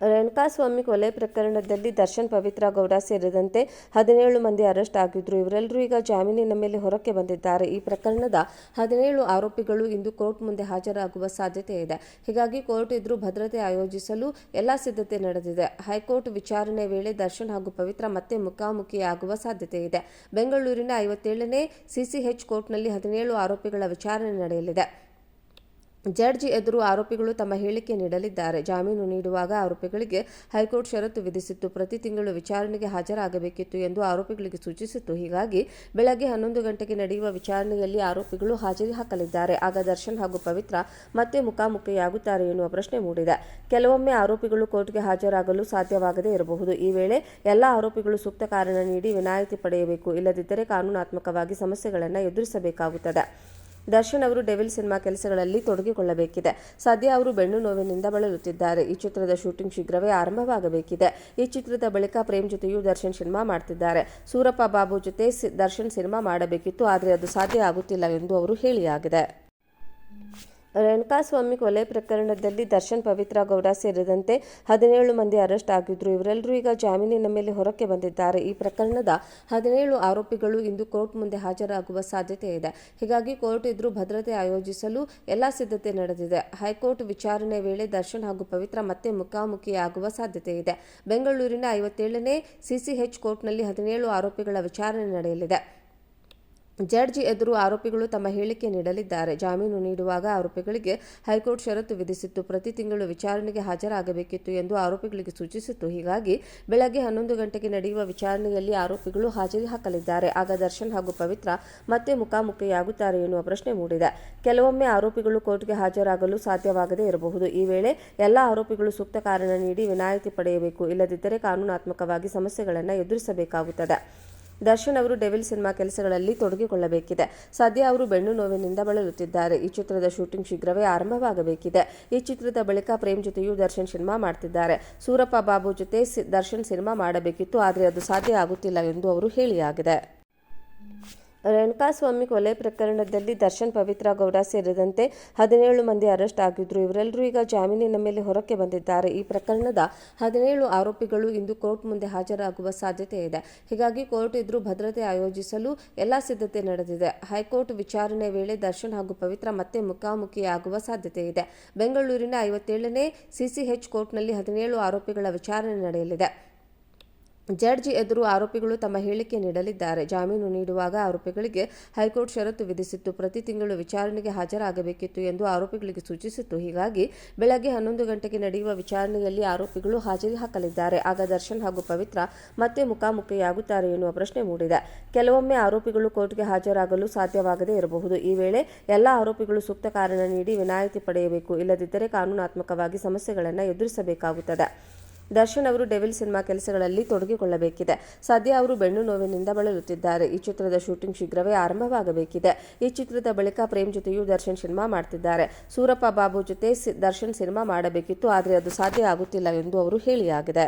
ರೇಣುಕಾಸ್ವಾಮಿ ಕೊಲೆ ಪ್ರಕರಣದಲ್ಲಿ ದರ್ಶನ್, ಪವಿತ್ರ ಗೌಡ ಸೇರಿದಂತೆ 17 ಮಂದಿ ಅರೆಸ್ಟ್ ಆಗಿದ್ರು. ಇವರೆಲ್ಲರೂ ಈಗ ಜಾಮೀನಿನ ಮೇಲೆ ಹೊರಕ್ಕೆ ಬಂದಿದ್ದಾರೆ. ಈ ಪ್ರಕರಣದ 17 ಆರೋಪಿಗಳು ಇಂದು ಕೋರ್ಟ್ ಮುಂದೆ ಹಾಜರಾಗುವ ಸಾಧ್ಯತೆ ಇದೆ. ಹೀಗಾಗಿ ಕೋರ್ಟ್ ಎದುರು ಭದ್ರತೆ ಆಯೋಜಿಸಲು ಎಲ್ಲ ಸಿದ್ಧತೆ ನಡೆದಿದೆ. ಹೈಕೋರ್ಟ್ ವಿಚಾರಣೆ ವೇಳೆ ದರ್ಶನ್ ಹಾಗೂ ಪವಿತ್ರ ಮತ್ತೆ ಮುಖಾಮುಖಿಯಾಗುವ ಸಾಧ್ಯತೆ ಇದೆ. ಬೆಂಗಳೂರಿನ 57ನೇ ಸಿಸಿಎಚ್ ಕೋರ್ಟ್ನಲ್ಲಿ 17 ಆರೋಪಿಗಳ ವಿಚಾರಣೆ ನಡೆಯಲಿದೆ. ಜಡ್ಜಿ ಎದುರು ಆರೋಪಿಗಳು ತಮ್ಮ ಹೇಳಿಕೆ ನೀಡಲಿದ್ದಾರೆ. ಜಾಮೀನು ನೀಡುವಾಗ ಆರೋಪಿಗಳಿಗೆ ಹೈಕೋರ್ಟ್ ಷರತ್ತು ವಿಧಿಸಿತ್ತು. ಪ್ರತಿ ತಿಂಗಳು ವಿಚಾರಣೆಗೆ ಹಾಜರಾಗಬೇಕಿತ್ತು ಎಂದು ಆರೋಪಿಗಳಿಗೆ ಸೂಚಿಸಿತ್ತು. ಹೀಗಾಗಿ ಬೆಳಗ್ಗೆ 11 ಗಂಟೆಗೆ ನಡೆಯುವ ವಿಚಾರಣೆಯಲ್ಲಿ ಆರೋಪಿಗಳು ಹಾಜರಿ ಹಾಕಲಿದ್ದಾರೆ. ಆಗ ದರ್ಶನ್ ಹಾಗೂ ಪವಿತ್ರ ಮತ್ತೆ ಮುಖಾಮುಖಿಯಾಗುತ್ತಾರೆ ಎನ್ನುವ ಪ್ರಶ್ನೆ ಮೂಡಿದೆ. ಕೆಲವೊಮ್ಮೆ ಆರೋಪಿಗಳು ಕೋರ್ಟ್ಗೆ ಹಾಜರಾಗಲು ಸಾಧ್ಯವಾಗದೇ ಇರಬಹುದು. ಈ ವೇಳೆ ಎಲ್ಲ ಆರೋಪಿಗಳು ಸೂಕ್ತ ಕಾರಣ ನೀಡಿ ವಿನಾಯಿತಿ ಪಡೆಯಬೇಕು. ಇಲ್ಲದಿದ್ದರೆ ಕಾನೂನಾತ್ಮಕವಾಗಿ ಸಮಸ್ಯೆಗಳನ್ನು ಎದುರಿಸಬೇಕಾಗುತ್ತದೆ. ದರ್ಶನ್ ಅವರು ಡೆವಿಲ್ ಸಿನಿಮಾ ಕೆಲಸಗಳಲ್ಲಿ ತೊಡಗಿಕೊಳ್ಳಬೇಕಿದೆ. ಸದ್ಯ ಅವರು ಬೆನ್ನು ನೋವಿನಿಂದ ಬಳಲುತ್ತಿದ್ದಾರೆ. ಈ ಚಿತ್ರದ ಶೂಟಿಂಗ್ ಶೀಘ್ರವೇ ಆರಂಭವಾಗಬೇಕಿದೆ. ಈ ಚಿತ್ರದ ಬಳಿಕ ಪ್ರೇಮ್ ಜೊತೆಯೂ ದರ್ಶನ್ ಸಿನಿಮಾ ಮಾಡ್ತಿದ್ದಾರೆ. ಸೂರಪ್ಪ ಬಾಬು ಜೊತೆ ದರ್ಶನ್ ಸಿನಿಮಾ ಮಾಡಬೇಕಿತ್ತು, ಆದರೆ ಅದು ಸಾಧ್ಯ ಆಗುತ್ತಿಲ್ಲ ಎಂದು ಅವರು ಹೇಳಿಯಾಗಿದೆ. ರೇಣುಕಾಸ್ವಾಮಿ ಕೊಲೆ ಪ್ರಕರಣದಲ್ಲಿ ದರ್ಶನ್, ಪವಿತ್ರ ಗೌಡ ಸೇರಿದಂತೆ 17 ಮಂದಿ ಅರೆಸ್ಟ್ ಆಗಿದ್ರು. ಇವರೆಲ್ಲರೂ ಈಗ ಜಾಮೀನಿನ ಮೇಲೆ ಹೊರಕ್ಕೆ ಬಂದಿದ್ದಾರೆ. ಈ ಪ್ರಕರಣದ 17 ಆರೋಪಿಗಳು ಇಂದು ಕೋರ್ಟ್ ಮುಂದೆ ಹಾಜರಾಗುವ ಸಾಧ್ಯತೆ ಇದೆ. ಹೀಗಾಗಿ ಕೋರ್ಟ್ ಎದುರು ಭದ್ರತೆ ಆಯೋಜಿಸಲು ಎಲ್ಲ ಸಿದ್ಧತೆ ನಡೆದಿದೆ. ಹೈಕೋರ್ಟ್ ವಿಚಾರಣೆ ವೇಳೆ ದರ್ಶನ್ ಹಾಗೂ ಪವಿತ್ರ ಮತ್ತೆ ಮುಖಾಮುಖಿಯಾಗುವ ಸಾಧ್ಯತೆ ಇದೆ. ಬೆಂಗಳೂರಿನ 57ನೇ ಸಿಸಿಎಚ್ ಕೋರ್ಟ್ನಲ್ಲಿ 17 ಆರೋಪಿಗಳ ವಿಚಾರಣೆ ನಡೆಯಲಿದೆ. ಜಡ್ಜಿ ಎದುರು ಆರೋಪಿಗಳು ತಮ್ಮ ಹೇಳಿಕೆ ನೀಡಲಿದ್ದಾರೆ. ಜಾಮೀನು ನೀಡುವಾಗ ಆರೋಪಿಗಳಿಗೆ ಹೈಕೋರ್ಟ್ ಷರತ್ತು ವಿಧಿಸಿತ್ತು. ಪ್ರತಿ ತಿಂಗಳು ವಿಚಾರಣೆಗೆ ಹಾಜರಾಗಬೇಕಿತ್ತು ಎಂದು ಆರೋಪಿಗಳಿಗೆ ಸೂಚಿಸಿತ್ತು. ಹೀಗಾಗಿ ಬೆಳಗ್ಗೆ 11 ಗಂಟೆಗೆ ನಡೆಯುವ ವಿಚಾರಣೆಯಲ್ಲಿ ಆರೋಪಿಗಳು ಹಾಜರಿ ಹಾಕಲಿದ್ದಾರೆ. ಆಗ ದರ್ಶನ್ ಹಾಗೂ ಪವಿತ್ರ ಮತ್ತೆ ಮುಖಾಮುಖಿಯಾಗುತ್ತಾರೆ ಎನ್ನುವ ಪ್ರಶ್ನೆ ಮೂಡಿದೆ. ಕೆಲವೊಮ್ಮೆ ಆರೋಪಿಗಳು ಕೋರ್ಟ್ಗೆ ಹಾಜರಾಗಲು ಸಾಧ್ಯವಾಗದೇ ಇರಬಹುದು. ಈ ವೇಳೆ ಎಲ್ಲ ಆರೋಪಿಗಳು ಸೂಕ್ತ ಕಾರಣ ನೀಡಿ ವಿನಾಯಿತಿ ಪಡೆಯಬೇಕು. ಇಲ್ಲದಿದ್ದರೆ ಕಾನೂನಾತ್ಮಕವಾಗಿ ಸಮಸ್ಯೆಗಳನ್ನು ಎದುರಿಸಬೇಕಾಗುತ್ತದೆ. ದರ್ಶನ್ ಅವರು ಡೆವಿಲ್ ಸಿನಿಮಾ ಕೆಲಸಗಳಲ್ಲಿ ತೊಡಗಿಕೊಳ್ಳಬೇಕಿದೆ. ಸದ್ಯ ಅವರು ಬೆನ್ನು ನೋವಿನಿಂದ ಬಳಲುತ್ತಿದ್ದಾರೆ. ಈ ಚಿತ್ರದ ಶೂಟಿಂಗ್ ಶೀಘ್ರವೇ ಆರಂಭವಾಗಬೇಕಿದೆ. ಈ ಚಿತ್ರದ ಬಳಿಕ ಪ್ರೇಮ್ ಜೊತೆಯೂ ದರ್ಶನ್ ಸಿನಿಮಾ ಮಾಡ್ತಿದ್ದಾರೆ. ಸೂರಪ್ಪ ಬಾಬು ಜೊತೆ ದರ್ಶನ್ ಸಿನಿಮಾ ಮಾಡಬೇಕಿತ್ತು, ಆದರೆ ಅದು ಸಾಧ್ಯ ಆಗುತ್ತಿಲ್ಲ ಎಂದು ಅವರು ಹೇಳಿಯಾಗಿದೆ. ರೇಣುಕಾಸ್ವಾಮಿ ಕೊಲೆ ಪ್ರಕರಣದಲ್ಲಿ ದರ್ಶನ್, ಪವಿತ್ರ ಗೌಡ ಸೇರಿದಂತೆ 17 ಮಂದಿ ಅರೆಸ್ಟ್ ಆಗಿದ್ರು. ಇವರೆಲ್ಲರೂ ಈಗ ಜಾಮೀನಿನ ಮೇಲೆ ಹೊರಕ್ಕೆ ಬಂದಿದ್ದಾರೆ. ಈ ಪ್ರಕರಣದ 17 ಆರೋಪಿಗಳು ಇಂದು ಕೋರ್ಟ್ ಮುಂದೆ ಹಾಜರಾಗುವ ಸಾಧ್ಯತೆ ಇದೆ. ಹೀಗಾಗಿ ಕೋರ್ಟ್ ಎದುರು ಭದ್ರತೆ ಆಯೋಜಿಸಲು ಎಲ್ಲ ಸಿದ್ಧತೆ ನಡೆದಿದೆ. ಹೈಕೋರ್ಟ್ ವಿಚಾರಣೆ ವೇಳೆ ದರ್ಶನ್ ಹಾಗೂ ಪವಿತ್ರ ಮತ್ತೆ ಮುಖಾಮುಖಿಯಾಗುವ ಸಾಧ್ಯತೆ ಇದೆ. ಬೆಂಗಳೂರಿನ 57ನೇ ಸಿಸಿಎಚ್ ಕೋರ್ಟ್ನಲ್ಲಿ 17 ಆರೋಪಿಗಳ ವಿಚಾರಣೆ ನಡೆಯಲಿದೆ. ಜಡ್ಜಿ ಎದುರು ಆರೋಪಿಗಳು ತಮ್ಮ ಹೇಳಿಕೆ ನೀಡಲಿದ್ದಾರೆ. ಜಾಮೀನು ನೀಡುವಾಗ ಆರೋಪಿಗಳಿಗೆ ಹೈಕೋರ್ಟ್ ಷರತ್ತು ವಿಧಿಸಿತ್ತು. ಪ್ರತಿ ತಿಂಗಳು ವಿಚಾರಣೆಗೆ ಹಾಜರಾಗಬೇಕಿತ್ತು ಎಂದು ಆರೋಪಿಗಳಿಗೆ ಸೂಚಿಸಿತ್ತು. ಹೀಗಾಗಿ ಬೆಳಗ್ಗೆ 11 ಗಂಟೆಗೆ ನಡೆಯುವ ವಿಚಾರಣೆಯಲ್ಲಿ ಆರೋಪಿಗಳು ಹಾಜರಿ ಹಾಕಲಿದ್ದಾರೆ. ಆಗ ದರ್ಶನ್ ಹಾಗೂ ಪವಿತ್ರ ಮತ್ತೆ ಮುಖಾಮುಖಿಯಾಗುತ್ತಾರೆ ಎನ್ನುವ ಪ್ರಶ್ನೆ ಮೂಡಿದೆ. ಕೆಲವೊಮ್ಮೆ ಆರೋಪಿಗಳು ಕೋರ್ಟ್ಗೆ ಹಾಜರಾಗಲು ಸಾಧ್ಯವಾಗದೇ ಇರಬಹುದು. ಈ ವೇಳೆ ಎಲ್ಲ ಆರೋಪಿಗಳು ಸೂಕ್ತ ಕಾರಣ ನೀಡಿ ವಿನಾಯಿತಿ ಪಡೆಯಬೇಕು. ಇಲ್ಲದಿದ್ದರೆ ಕಾನೂನಾತ್ಮಕವಾಗಿ ಸಮಸ್ಯೆಗಳನ್ನು ಎದುರಿಸಬೇಕಾಗುತ್ತದೆ. ದರ್ಶನ್ ಅವರು ಡೆವಿಲ್ ಸಿನಿಮಾ ಕೆಲಸಗಳಲ್ಲಿ ತೊಡಗಿಕೊಳ್ಳಬೇಕಿದೆ. ಸದ್ಯ ಅವರು ಬೆನ್ನು ನೋವಿನಿಂದ ಬಳಲುತ್ತಿದ್ದಾರೆ. ಈ ಚಿತ್ರದ ಶೂಟಿಂಗ್ ಶೀಘ್ರವೇ ಆರಂಭವಾಗಬೇಕಿದೆ. ಈ ಚಿತ್ರದ ಬಳಿಕ ಪ್ರೇಮ್ ಜೊತೆಯೂ ದರ್ಶನ್ ಸಿನಿಮಾ ಮಾಡ್ತಿದ್ದಾರೆ. ಸೂರಪ್ಪ ಬಾಬು ಜೊತೆ ದರ್ಶನ್ ಸಿನಿಮಾ ಮಾಡಬೇಕಿತ್ತು, ಆದರೆ ಅದು ಸಾಧ್ಯ ಆಗುತ್ತಿಲ್ಲ ಎಂದು ಅವರು ಹೇಳಿಯಾಗಿದೆ.